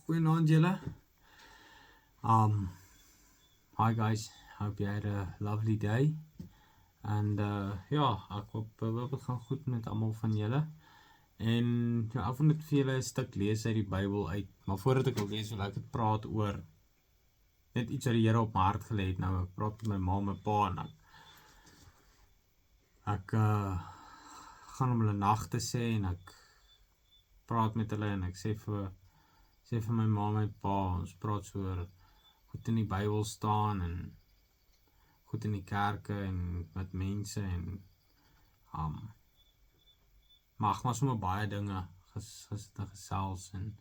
Goeienaand julle. Hi guys, hope you had a lovely day. And ja, ek hoop het gaan goed met almal van julle. En ja, ek wil net vir julle 'n stuk lees uit die Bybel uit. Maar voordat ek wil lees, wil ek dit praat oor net iets wat die Here op my hart gelê het. Nou ek praat met my ma en my pa en ek gaan om hulle nagte sê en ek praat met hulle en ek sê vir my ma en my pa, ons praat so oor goed in die Bybel staan en goed in die kerke en met mense en mag maar sommer baie dinge gesels en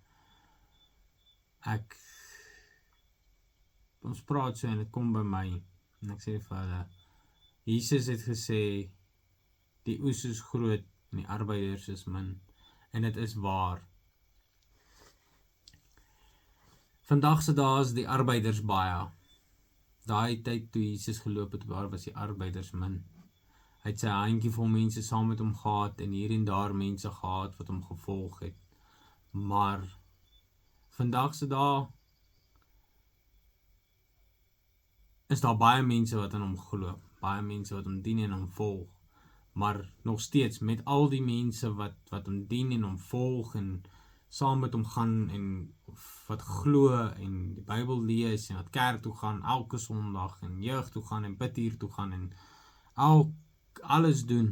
ons praat so en dit kom by my en ek sê vir hulle, Jesus het gesê die oes is groot en die arbeiders is min en dit is waar. Vandag se dae is die arbeiders baie. Daai tyd toe Jesus geloop het, waar was die arbeiders min. Hy het sy handjie vol mense saam met hom gehad en hier en daar mense gehad wat hom gevolg het. Maar vandag se dae is daar baie mense wat aan hom glo, baie mense wat hom dien en hom volg. Maar nog steeds met al die mense wat hom dien en hom volg en saam met hom gaan en wat glo en die Bybel lees en wat kerk toe gaan elke Sondag en jeug toe gaan en bidhuur toe gaan en alles doen,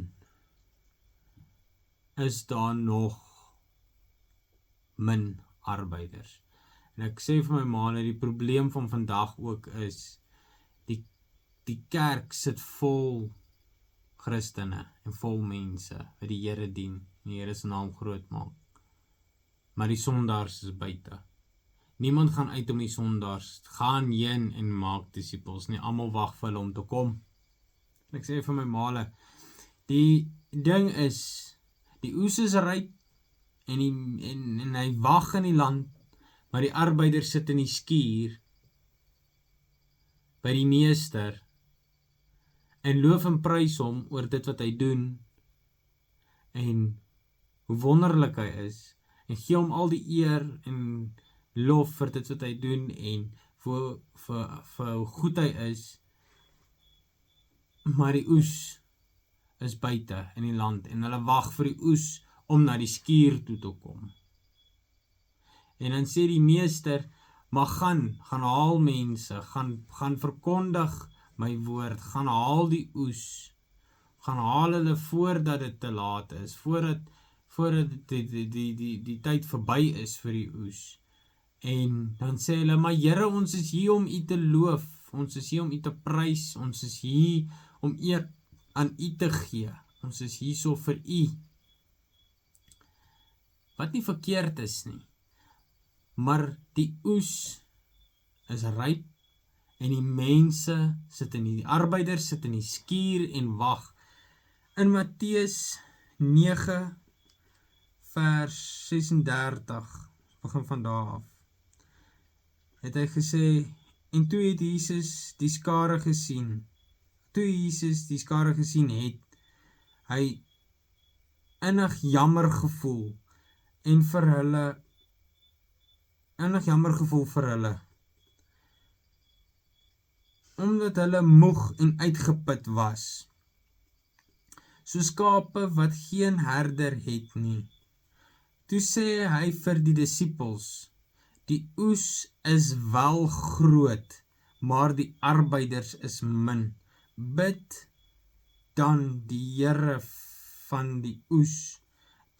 is daar nog min arbeiders. En ek sê vir my ma dat die probleem van vandag ook is die kerk sit vol Christene en vol mense wat die Here dien en die Here se naam groot maak. Maar die sondaars is buite. Niemand gaan uit om die sondaars, gaan heen en maak disippels nie, almal wag vir hulle om te kom. En ek sê vir my maale, die ding is, die oes is ryp en hy wag in die land, maar die arbeiders sit in die skuur by die meester en loof en prys hom oor dit wat hy doen en hoe wonderlik hy is en gee hom al die eer en lof vir dit wat hy doen en vir hoe goed hy is, maar die oes is buite in die land en hulle wag vir die oes om na die skuur toe te kom. En dan sê die meester, maar gaan haal mense, gaan verkondig my woord, gaan haal die oes, gaan haal hulle voordat dit te laat is, voordat die tyd verby is vir die oes. En dan sê hulle, maar Here, ons is hier om u te loof, ons is hier om u te prys, ons is hier om eer aan u te gee, ons is hier so vir u. Wat nie verkeerd is nie, maar die oes is ryp en die mense die arbeiders sit in die skuur en wag. In Matteus 9 vers 36, begin van daar af, het hy gesê, en toe het Jesus die skare gesien, het, hy innig jammer gevoel vir hulle, omdat hulle moeg en uitgeput was, so skape wat geen herder het nie. Toe sê hy vir die disippels, die oes is wel groot, maar die arbeiders is min. Bid dan die Here van die oes,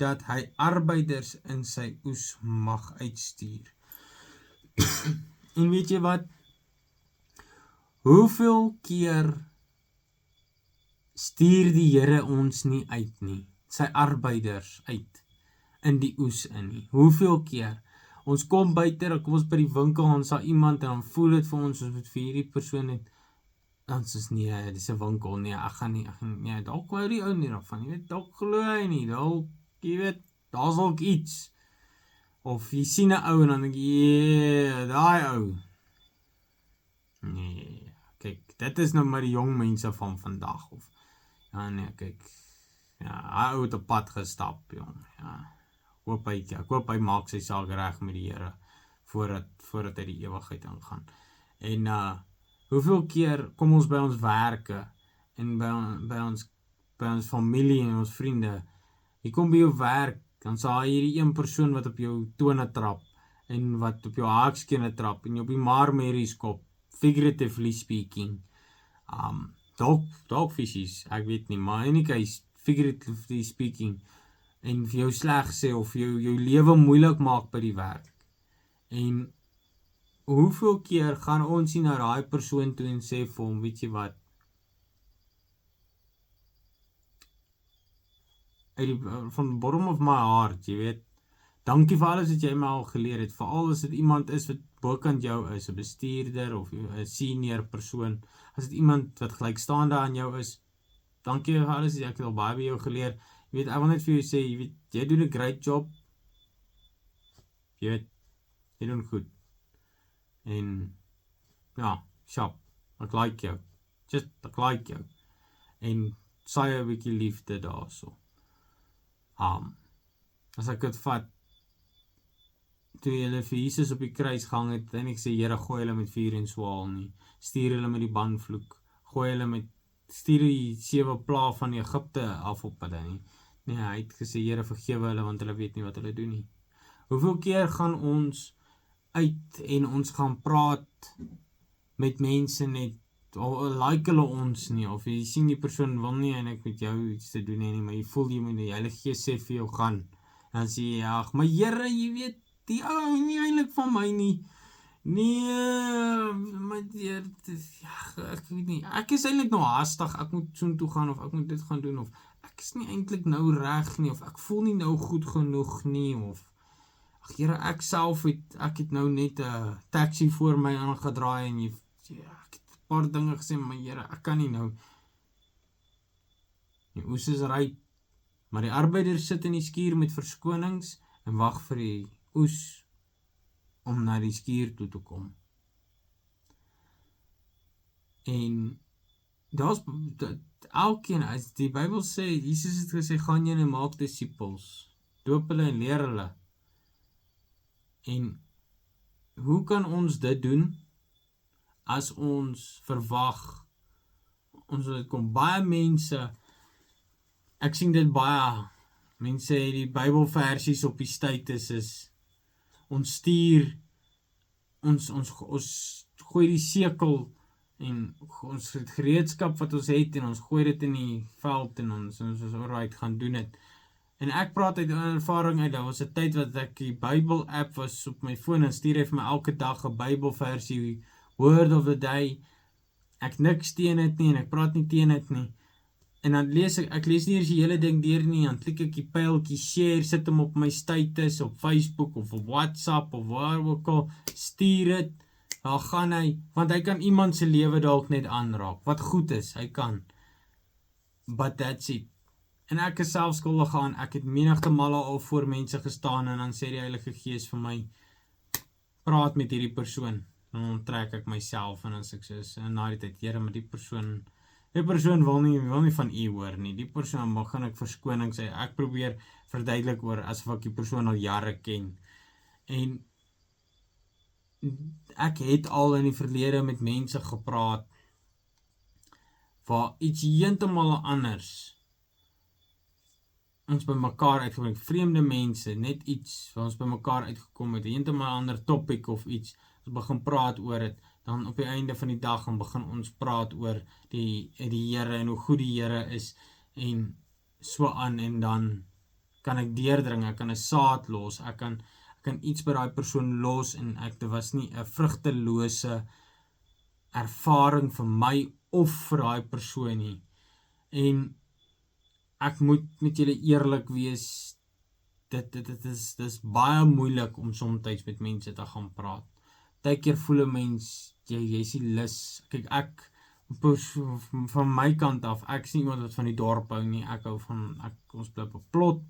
dat hy arbeiders in sy oes mag uitstuur. En weet jy wat? Hoeveel keer stuur die Here ons nie uit nie, sy arbeiders uit in die oes in nie? Hoeveel keer? Ons kom buite, dan kom ons by die winkel, ons sal iemand en dan voel dit vir ons moet vir hierdie persoon het, dan is nee, dit is 'n winkel, nee, ek gaan nie, dalk wou die ou nie daarvan, jy weet, dalk glo hy nie, dalk, jy weet, daar's dalk iets. Of jy sien 'n ou en dan dink jy, daai ou. Nee, kyk, dit is nou maar die jong mense van vandag, of, ja nee, kyk, ja, hy ou het op pad gestap, jong, ja. Ek hoop hy maak sy saak reg met die Here. voordat hy die ewigheid ingaan. En hoeveel keer kom ons by ons werke en by ons familie en ons vriende, jy kom by jou werk, dan sal hierdie een persoon wat op jou tone trap en wat op jou haakskene trap en jy op die marmerries kop, figuratively speaking, dalk fisies, ek weet nie, maar in die case, figuratively speaking, en vir jou sleg sê of jou lewe moeilik maak by die werk. En hoeveel keer gaan ons nie na daai persoon toe en sê vir hom, weet jy wat, van the bottom of my heart, jy weet, dankie vir alles wat jy my al geleer het, veral as dit iemand is wat bokant jou is, 'n bestuurder of 'n senior persoon, as dit iemand wat gelykstaande aan jou is, dankie vir alles wat ek het al baie by jou geleer, jy weet, ek wil net vir jou sê, jy weet, jy doen 'n great job, jy weet, jy doen goed, en, ja, sharp, ek like jou, ek like jou, en saai 'n bietjie liefde daarso. As ek het vat, toe hulle vir Jesus op die kruis gehang het, en ek sê, Here, gooi hulle met vuur en swaal nie, stuur hulle met die banvloek, stuur die 7 pla van Egipte af op hulle nie. Nee, hy het gesê, Here, vergewe hulle, want hulle weet nie wat hulle doen nie. Hoeveel keer gaan ons uit en ons gaan praat met mense net, like hulle ons nie, of jy sien die persoon wil nie en ek met jou iets te doen nie, maar jy voel jy moet die Heilige Gees sê vir jou gaan, en dan sê jy, ag, maar Here, jy weet, die nie eintlik van my nie, nee, maar ja, ek weet nie, ek is eintlik nou haastig, ek moet soontoe gaan, of ek moet dit gaan doen, of ek is nie eintlik nou reg nie, of ek voel nie nou goed genoeg nie, of ag Here, ek het nou net 'n taxi voor my aangedraai en ek het 'n paar dinge gesê, maar Here, ek kan nie nou. Die oes is ryp, maar die arbeiders sit in die skuur met verskonings en wag vir die oes om na die skuur toe te kom. En daar's elkeen, as die Bybel sê, Jesus het gesê, gaan julle maak disippels, doop hulle en leer hulle. En hoe kan ons dit doen as ons verwag, ons kom baie mense, ek sien dit baie, mense het die Bybelversies op die status is, ons stuur, ons gooi die sekel, en ons het gereedskap wat ons het, en ons gooi dit in die veld, en ons is alright, gaan doen het. En ek praat uit ervaring uit, daar was 'n tyd wat ek die Bible app was op my foon, en stuur hy vir my elke dag 'n Bybelversie, word of the day, ek niks teen het nie, en ek praat nie teen het nie, en dan lees ek lees nie eers die hele ding deur nie, dan klik ek die pyltjie share, sit hom op my status, op Facebook, of op WhatsApp, of waar ook al, stuur het, daar gaan hy, want hy kan iemand se lewe dalk net aanraak, wat goed is, hy kan, but that's it. En ek is self skuldig aan, ek het menigte male al voor mense gestaan, en dan sê die Heilige Gees vir my, praat met hierdie persoon, en dan trek ek myself, en dan sê ek so, en na die tyd, Here, maar die persoon wil nie van u hoor nie, die persoon begin ek verskoning sê, ek probeer verduidelik oor, asof ek die persoon al jare ken, en ek het al in die verlede met mense gepraat, waar iets heeltemal anders, ons by mekaar uitgekom, vreemde mense, net iets, waar ons by mekaar uitgekom het, heeltemal ander topic of iets, ons begin praat oor het, dan op die einde van die dag, dan begin ons praat oor die Here, en hoe goed die Here is, en so aan, en dan kan ek deurdring, ek kan 'n saad los, ek kan iets by daai persoon los, en dit was nie 'n vrugtelose ervaring vir my, of vir daai persoon nie, en ek moet met julle eerlik wees, dit is baie moeilik om soms met mense te gaan praat. Partykeer voel 'n mens, jy is nie lus. Kyk, ek van my kant af, ek is nie iemand wat van die dorp hou nie, ons bly op 'n plot,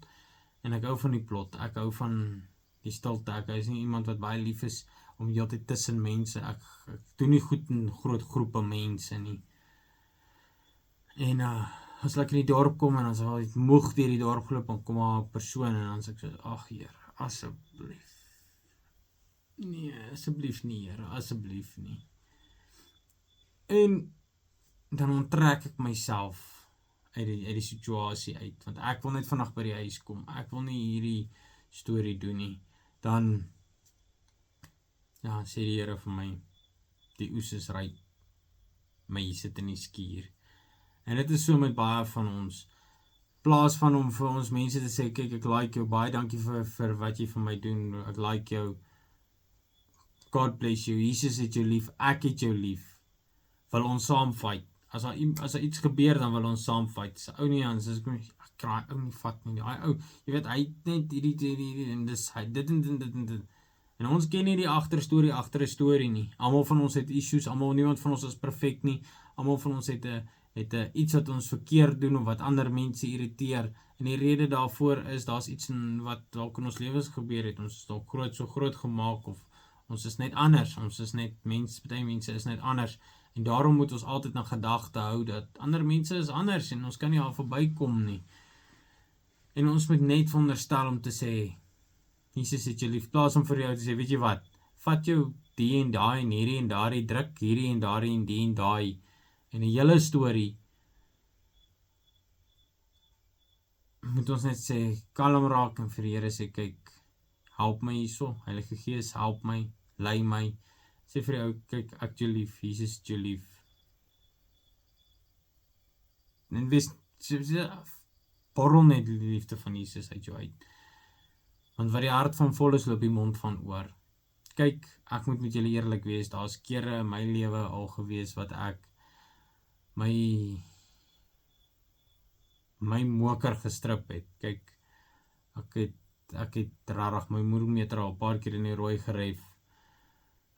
en ek hou van die plot, ek hou van die stilte, ek is nie iemand wat baie lief is om heeltyd tussen mense, ek doen nie goed in groot groepe mense nie. En as ek in die dorp kom, en as ek moeg deur die dorp geloop, dan kom daar 'n persoon, en dan sê ek so, ag Here, asseblief, Nee, asseblief nie, Here, asseblief nie. En dan onttrek ek myself uit die situasie uit, want ek wil net vandag by die huis kom. Ek wil nie hierdie storie doen nie. Dan ja, sê die Here vir my, die oes is ryp, maar jy sit in die skuur. En dit is so met baie van ons. Plaas van om vir ons mense te sê, kyk, ek like jou, baie dankie vir wat jy vir my doen, ek like jou, God bless you, Jesus het jou lief, ek het jou lief, wil ons saam fight. As daar iets gebeur, dan wil ons saam fight. Dis ou nie aan, soos ek kraai ou nie vat nie. Ou, jy weet, hy het net hierdie en dis hy dit en en ons ken nie die agterstorie agter 'n storie nie. Almal van ons het issues, niemand van ons is perfek nie. Almal van ons het 'n iets wat ons verkeerd doen of wat ander mense irriteer. En die rede daarvoor is daar's iets wat dalk in ons lewens gebeur het. Ons is dalk so groot gemaak of ons is net anders. Ons is net baie mense is net anders. En daarom moet ons altyd na gedagte hou dat ander mense is anders en ons kan nie daar verbykom nie. En ons moet net veronderstel om te sê, Jesus het jou lief, plaas om vir jou te sê, weet jy wat, vat jou die en daai en hierdie en daardie, druk hierdie en daardie en die en daai, en die hele storie, moet ons net sê, kalm raak en vir die Here sê, kyk, help my hierso, Heilige Gees, help my, lei my, sê vir jou, kyk, ek het jou lief, Jesus het jou lief. En wees, borrel net die liefde van Jesus uit jou uit. Want wat die hart van vol is, loop die mond van oor. Kyk, ek moet met julle eerlik wees, daar's kere in my lewe al gewees wat ek my moker gestrip het. Kyk, ek het rarig my moedermeter al 'n paar keer in die rooi geryf.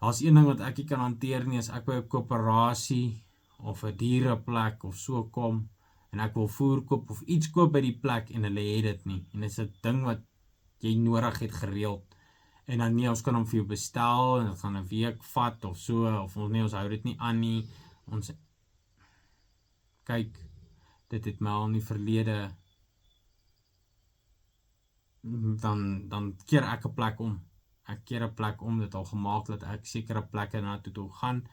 Daar's een ding wat ek nie kan hanteer nie, as ek by 'n koöperasie of 'n diereplek of so kom en ek wil voer koop of iets koop by die plek en hulle het dit nie. En dit is 'n ding wat jy nodig het gereeld. En dan nee, ons kan hom vir jou bestel en dit gaan 'n week vat of so, of nee, ons hou dit nie aan nie. Ons kyk, dit het my al in die verlede dan keer ek 'n plek om. Ek keer 'n plek om, dit al gemaak dat ek sekere plekke na toe gaan.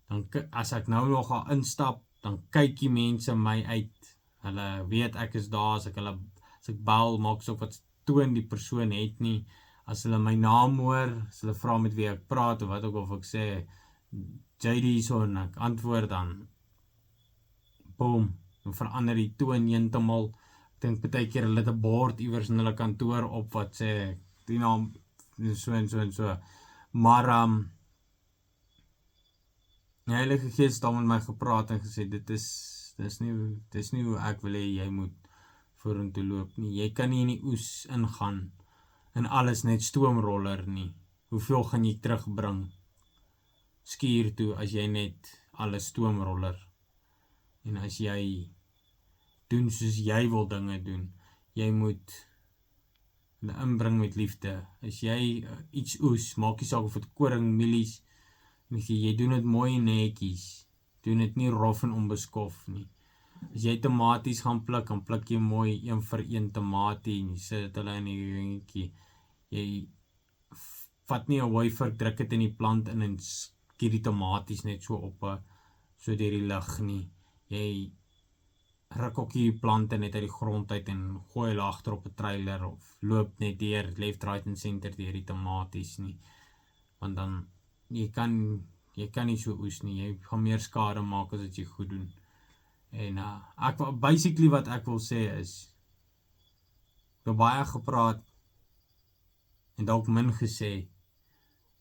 Dan as ek nou nog al instap, dan kyk die mense my uit. Hulle weet ek is daar, as ek bel, maak so wat toon die persoon het nie. As hulle my naam hoor, as hulle vra met wie ek praat of wat ook of ek sê JD so en ek antwoord dan boom, dan verander die toon heeltemal. Ek dink baie keer hulle het 'n bord iewers in hulle kantoor op wat sê die naam so en so en so. Maar die Heilige Gees het met my gepraat en gesê dis nie hoe ek wil hê jy moet vorentoe loop nie. Jy kan nie in die oes ingaan en alles net stoomroller nie. Hoeveel gaan jy terugbring skuur toe as jy net alles stoomroller? En as jy doen soos jy wil dinge doen, jy moet hulle inbring met liefde. As jy iets oes, maak nie saak of dit koring, mielies, en jy doen dit mooi en netjies. Doen dit nie rof en onbeskof nie. As jy tomaties gaan pluk, dan pluk jy mooi een vir een tomatie en jy sit hulle in die ringetjie. Jy vat nie 'n wafer, druk dit in die plant in en skiet die tomaties net so op, so deur die lug nie. Jy ruk ook die plante net uit die grond uit en gooi hulle agter op 'n trailer of loop net deur left, right en center deur die tomaties nie. Want dan jy kan nie so oes nie. Jy gaan meer skade maak as wat jy goed doen. En basically wat ek wil sê is, ek het baie gepraat en dalk min gesê.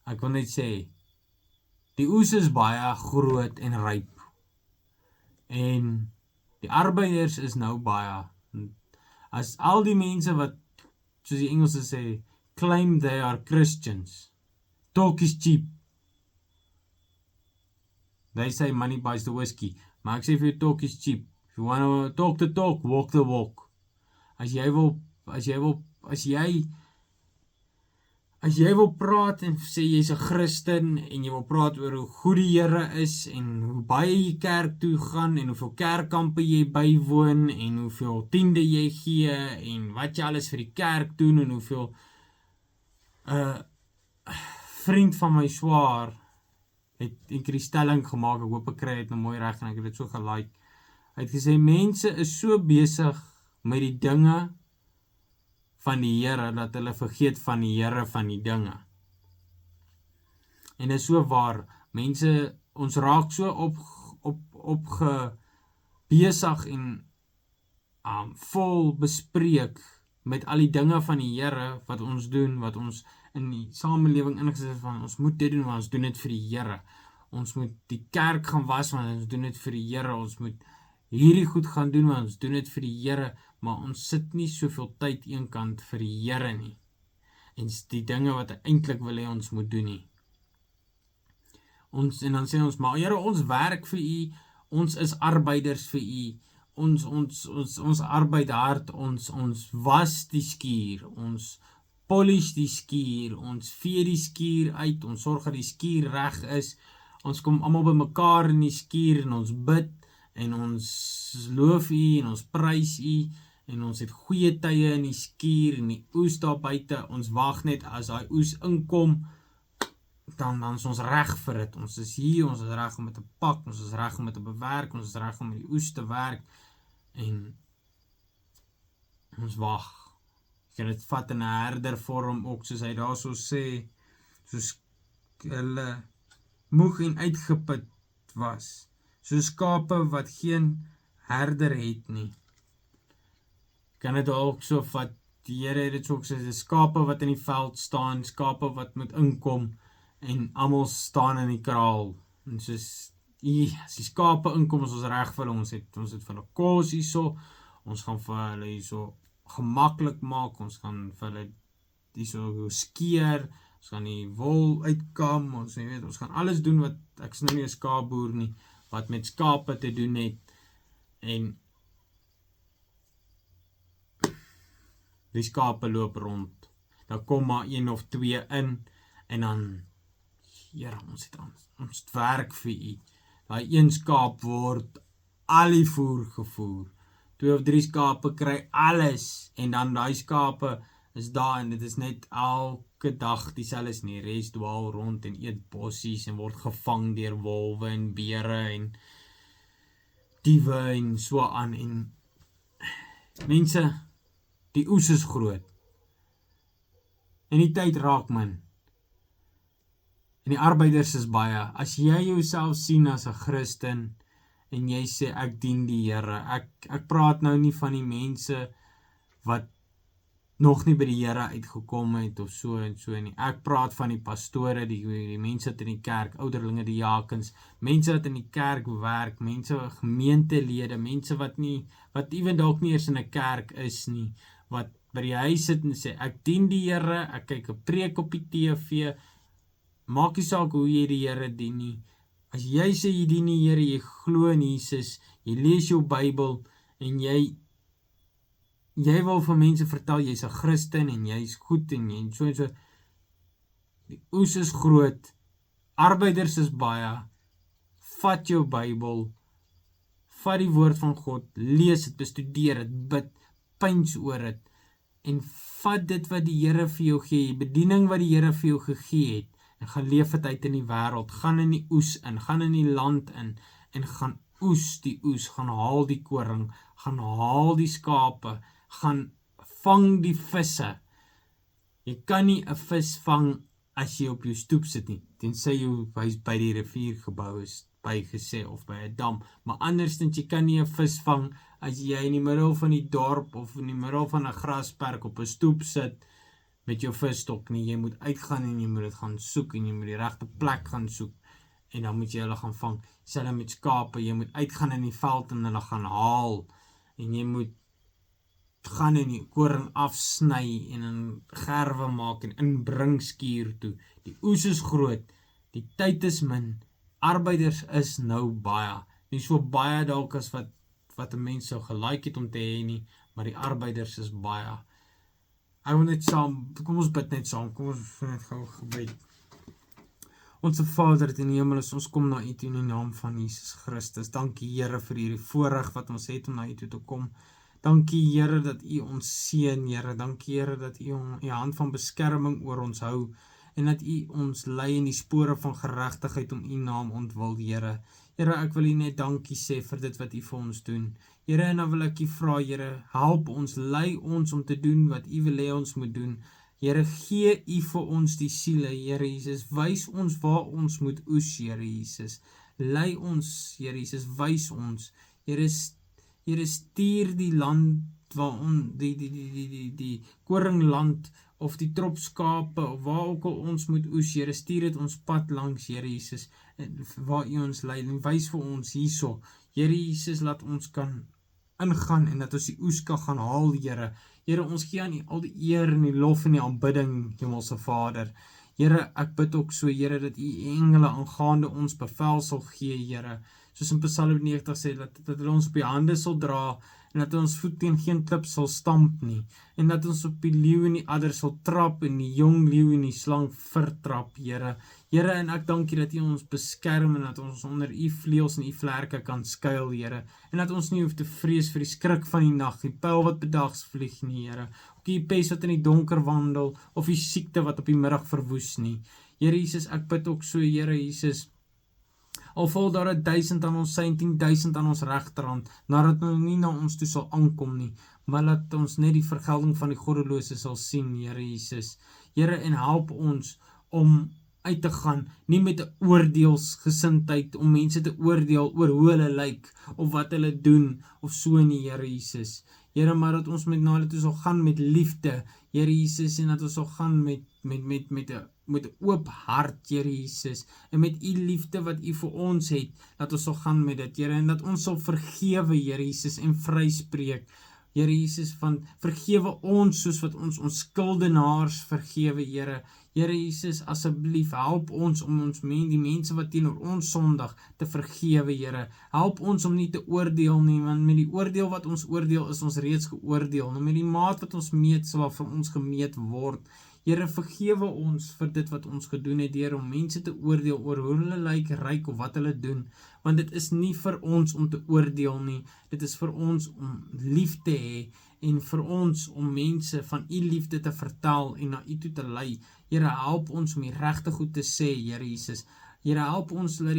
Ek wil net sê, die oes is baie groot en ryp. En die arbeiders is nou baie. As al die mense wat, soos die Engelse sê, claim they are Christians, talk is cheap. They say money buys the whiskey. Maar ek sê vir jou, talk is cheap. If you want to talk the talk, walk the walk. As jy wil praat en sê jy's 'n Christen en jy wil praat oor hoe goed die Here is en hoe baie jy kerk toe gaan en hoeveel kerkkampe jy bywoon en hoeveel tiende jy gee en wat jy alles vir die kerk doen en hoeveel vriend van my swaar het ek die stelling gemaak, ek hoop ek kry het nou mooi reg en ek het dit so gelike. Hy het gesê, mense is so besig met die dinge van die Here, dat hulle vergeet van die Here van die dinge. En dit is so waar, mense, ons raak so besig en vol bespreek met al die dinge van die Here wat ons doen, wat ons in die samelewing ingesit van, ons moet dit doen, want ons doen dit vir die Here. Ons moet die kerk gaan was, want ons doen dit vir die Here. Ons moet hierdie goed gaan doen, want ons doen dit vir die Here, maar ons sit nie soveel tyd eenkant vir die Here nie. En die dinge wat hy eintlik wil hê ons moet doen nie. En dan sê ons, maar Here, ons werk vir U, ons is arbeiders vir U, ons arbeid hard, ons was die skuur, ons polish die skuur, ons vee die skuur uit, ons sorg dat die skuur reg is, ons kom almal by mekaar in die skuur en ons bid, en ons loof U, en ons prys U, en ons het goeie tye in die skuur, en die oes daar buite, ons wag net as daai oes inkom, dan is ons reg vir dit, ons is hier, ons is reg om dit te pak, ons is reg om dit te bewerk, ons is reg om met die oes te werk, en ons wag. Jy kan dit vat in 'n herdervorm ook, soos hy daar so sê, soos hulle moeg en uitgeput was, soos skape wat geen herder het nie. Kan dit ook so vat, die Here het dit so gesê, skape wat in die veld staan, skape wat moet inkom, en almal staan in die kraal, en soos, as die skape inkom, is ons reg vir hulle, ons het vir hulle kos hierso, ons gaan vir hulle hierso gemaklik maak, ons gaan vir hulle hierso skeer, ons gaan die wol uitkam, ons gaan alles doen wat, ek is nou nie 'n skaapboer nie, wat met skape te doen het, en die skape loop rond, dan kom maar 1 of 2 in, en dan, Here, ons werk vir U, daai 1 skaap word al die voer gevoer, 2 of 3 skape kry alles, en dan daai skape is daar, en dit is net elke dag dieselfde nie, res dwaal rond en eet bossies, en word gevang deur wolwe en beere, en diewe, en so aan, en mense, die oes is groot, en die tyd raak min, en die arbeiders is baie. As jy jouself sien as 'n Christen, en jy sê, ek dien die Here, ek praat nou nie van die mense, wat nog nie by die Here uitgekom het, of so en so nie, ek praat van die pastore, die mense wat in die kerk, ouderlinge, die jakens, mense wat in die kerk werk, mense, gemeentelede, mense wat ewen dalk nie eers in 'n kerk is nie, wat by die huis sit en sê, ek dien die Here, ek kyk 'n preek op die TV, maak nie saak hoe jy die Here dien nie, as jy sê jy dien die Here, jy glo in Jesus, jy lees jou Bybel, en jy wil vir mense vertel, jy's 'n Christen, en jy's goed, en so en so, die oes is groot, arbeiders is baie, vat jou Bybel, vat die woord van God, lees het, bestudeer het, bid, pyns oor het, en vat dit wat die Here vir jou gee, die bediening wat die Here vir jou gegee het, en gaan leef het uit in die wêreld, gaan in die oes in, gaan in die land in, en gaan oes die oes, gaan haal die koring, gaan haal die skape, gaan vang die visse. Jy kan nie 'n vis vang as jy op jou stoep sit nie, tensy jou huis by die rivier gebou is, bygesê, of by 'n dam, maar andersins jy kan nie 'n vis vang as jy in die middel van die dorp, of in die middel van 'n grasperk op 'n stoep sit, met jou visstok nie, jy moet uitgaan en jy moet dit gaan soek, en jy moet die regte plek gaan soek, en dan moet jy hulle gaan vang, selfs met skape, jy moet uitgaan in die veld en hulle gaan haal, en jy moet gaan in die koring afsny, en in gerwe maak, en inbring skuur toe, die oes is groot, die tyd is min, arbeiders is nou baie, nie so baie dalk as wat 'n mens sou gelike het om te hê nie, maar die arbeiders is baie. Ek wil net saam, kom ons bid net saam, kom ons net gou gebed. Onse Vader in die hemel, ons kom na U toe in die naam van Jesus Christus. Dankie Here vir hierdie voorreg wat ons het om na U toe te kom. Dankie Here dat U ons seën, Here. Dankie Here dat U hand van beskerming oor ons hou. en dat U ons lei in die spore van geregtigheid om U naam ontwil, Here. Here, ek wil U net dankie sê vir dit wat U vir ons doen. Here, en dan wil ek U vra, Here, help ons, lei ons om te doen wat U wil hê ons moet doen. Here, gee U vir ons die siele, Here Jesus, wys ons waar ons moet oes, Here Jesus. Lei ons, Here Jesus, wys ons. Here, stuur die land waar die koringland of die tropskape of waar ook al ons moet oes, Here, stuur dit ons pad langs, Here Jesus, waar U ons lei, en wys vir ons hierso, Here Jesus, laat ons kan ingaan en dat ons die oes kan gaan haal, Here. Here, ons gee aan U al die eer en die lof en die aanbidding, Hemelse Vader. Here, ek bid ook so, Here, dat U engele aangaande ons bevel sal gee, Here. Soos in Psalm 90 sê, dat hulle ons op die hande sal dra, en dat ons voet teen geen klip sal stamp nie, en dat ons op die leeu en die adder sal trap, en die jong leeu en die slang vertrap, Here. Here, en ek dank U dat U ons beskerm, en dat ons onder U vleuels en U vlerke kan skuil, Here, en dat ons nie hoef te vrees vir die skrik van die nag, die pyl wat bedags vlieg nie, Here, ook die pes wat in die donker wandel, of die siekte wat op die middag verwoes nie. Here Jesus, ek bid ook so, Here Jesus, al val daar 1000 aan ons sy en 10.000 aan ons regterhand, nadat hulle nie na ons toe sal aankom nie, maar laat ons net die vergelding van die goddelose sal sien, Here Jesus. Here, en help ons om uit te gaan, nie met 'n oordeelsgesindheid, om mense te oordeel oor hoe hulle lyk, of wat hulle doen, of so nie, Here Jesus. Here, maar dat ons met na hulle toe sal gaan met liefde, Here Jesus, en dat ons sal gaan met 'n oop hart, Here Jesus, en met U liefde wat U vir ons het, dat ons sal gaan met dit, Here, en dat ons sal vergewe, Here Jesus, en vryspreek, Here Jesus, van vergewe ons soos wat ons skuldenaars vergewe, Here. Here Jesus, asseblief, help ons om die mense wat teenoor ons sondig te vergewe, Here. Help ons om nie te oordeel nie, want met die oordeel wat ons oordeel, is ons reeds geoordeel. En met die maat wat ons meet, sal van ons gemeet word. Here, vergewe ons vir dit wat ons gedoen het, Here, om mense te oordeel oor hoe hulle lyk, ryk of wat hulle doen, want dit is nie vir ons om te oordeel nie, dit is vir ons om lief te hê, en vir ons om mense van U liefde te vertel en na U toe te lei. Here, help ons om die regte goed te sê, Here Jesus. Here, help ons dat ons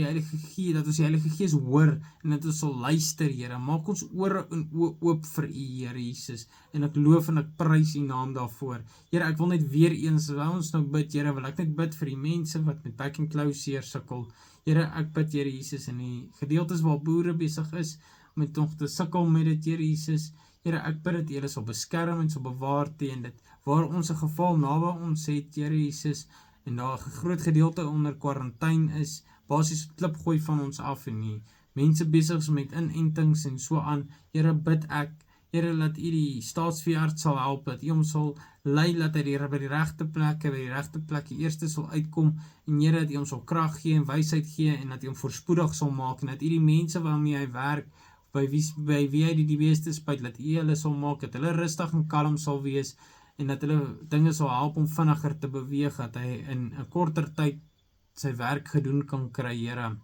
die Heilige Gees hoor, en dat ons sal luister, Here. Maak ons ore en oë oop vir U, Here Jesus, en ek loof en ek prys U naam daarvoor. Here, ek wil net weer eens, terwyl ons nou bid, Here, wil ek net bid vir die mense wat met back and claw seer sukkel. Here, ek bid, Here Jesus, in die gedeeltes waar boere besig is, met nog te sukkel met dit, Here Jesus. Here, ek bid dat U sal beskerm en sal bewaar teen dit, waar ons 'n geval naby ons het, Here Jesus, en daar 'n groot gedeelte onder kwarantyne is, basies klip gooi van ons af, en die mense besig is met inentings en so aan. Here, bid ek, Here, laat U die staatsveearts sal help, dat U hom sal lei, dat hy by die regte plekke eerste sal uitkom, en Here, dat U hom sal krag gee en wysheid gee, en dat U hom voorspoedig sal maak, en dat U die mense waarmee hy werk, by wie hy die beste spuit, dat U hulle sal maak, dat hulle rustig en kalm sal wees, en dat hulle dinge sal help om vinniger te beweeg, dat hy in 'n korter tyd sy werk gedoen kan kry, Here,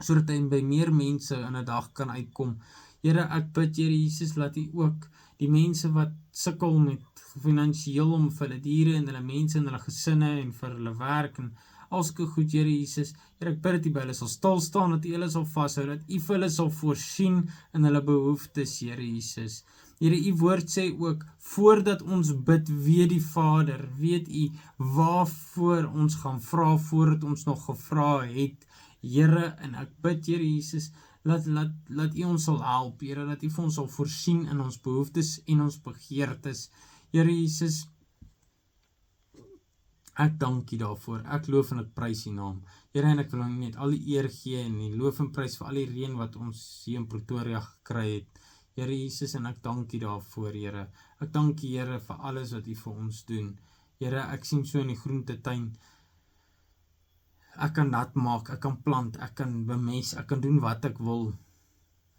sodat hy by meer mense in 'n dag kan uitkom. Here, ek bid, Here Jesus, laat U ook die mense wat sukkel met finansiëel om vir hulle diere en hulle mense en hulle gesinne en vir hulle werk en alsulke goed, Here Jesus. Here, ek bid dat U by hulle sal stil staan, dat U hulle sal vashou, dat U vir hulle sal voorsien in hulle behoeftes, Here Jesus. Here, U woord sê ook, voordat ons bid, weet die Vader, weet U waarvoor ons gaan vra, voordat ons nog gevra het, Here, en ek bid, Here Jesus, laat U ons sal help, Here, dat U vir ons sal voorsien in ons behoeftes en ons begeertes, Here Jesus. Ek dank U daarvoor, ek loof en ek prys U naam, Here, en ek wil U net al die eer gee en die loof en prys vir al die reën wat ons hier in Pretoria gekry het, Here Jesus, en ek dank U daarvoor, Here. Ek dank U, Here, vir alles wat U vir ons doen. Here, ek sien so in die groentetuin, ek kan nat maak, ek kan plant, ek kan bemest, ek kan doen wat ek wil,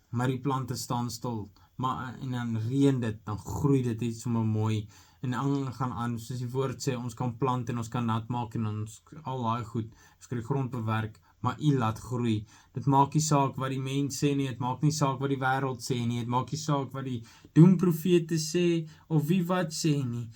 maar die plante staan stil, en dan reën dit, dan groei dit iets sommer mooi, en dan gaan aan, soos die woord sê, ons kan plant en ons kan nat maak, en ons al daai goed, ons kan die grond bewerk, maar U laat groei. Dit maak nie saak wat die mens sê nie, dit maak nie saak wat die wêreld sê nie, dit maak nie saak wat die doemprofete sê, of wie wat sê nie.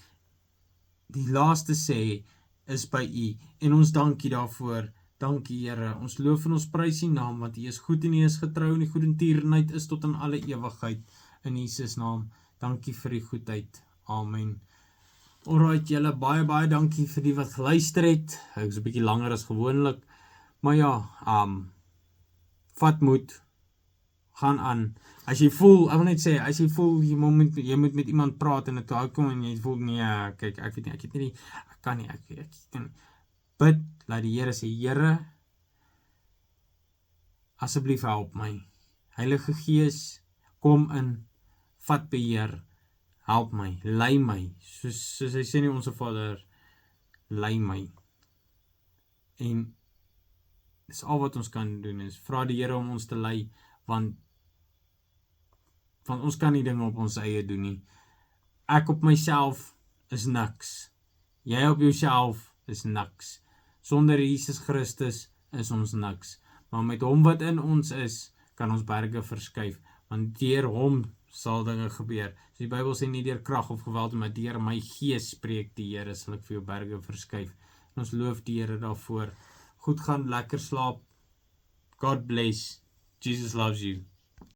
Die laaste sê, is by U. En ons dank U daarvoor. Dankie Here. Ons loof en ons prys U naam, want U is goed en U is getrou en die goedertierenheid is tot in alle ewigheid. In Jesus naam. Dankie vir die goedheid. Amen. Alright julle, baie dankie vir die wat geluister het. Ek is 'n bietjie langer as gewoonlik. Maar ja, vat moed. Gaan aan. As jy voel, ek wil net sê, as jy voel jy moet met iemand praat en dit hou kom en jy voel nee, kyk, ek weet nie, ek kan nie, ek kan nie. Bid, laat die Here sê, Here, asseblief help my. Heilige Gees, kom in, vat beheer, help my, lei my, soos hy sê nie, onse Vader, lei my. En dis al wat ons kan doen, is vra die Here om ons te lei, want ons kan nie dinge op ons eie doen nie. Ek op myself is niks. Jy op jouself is niks. Sonder Jesus Christus is ons niks. Maar met hom wat in ons is, kan ons berge verskuif. Want deur hom sal dinge gebeur. So die Bybel sê nie deur krag of geweld, maar deur my gees spreek die Here, sal ek vir jou berge verskuif. En ons loof die Here daarvoor. Goed gaan, lekker slaap. God bless. Jesus loves you.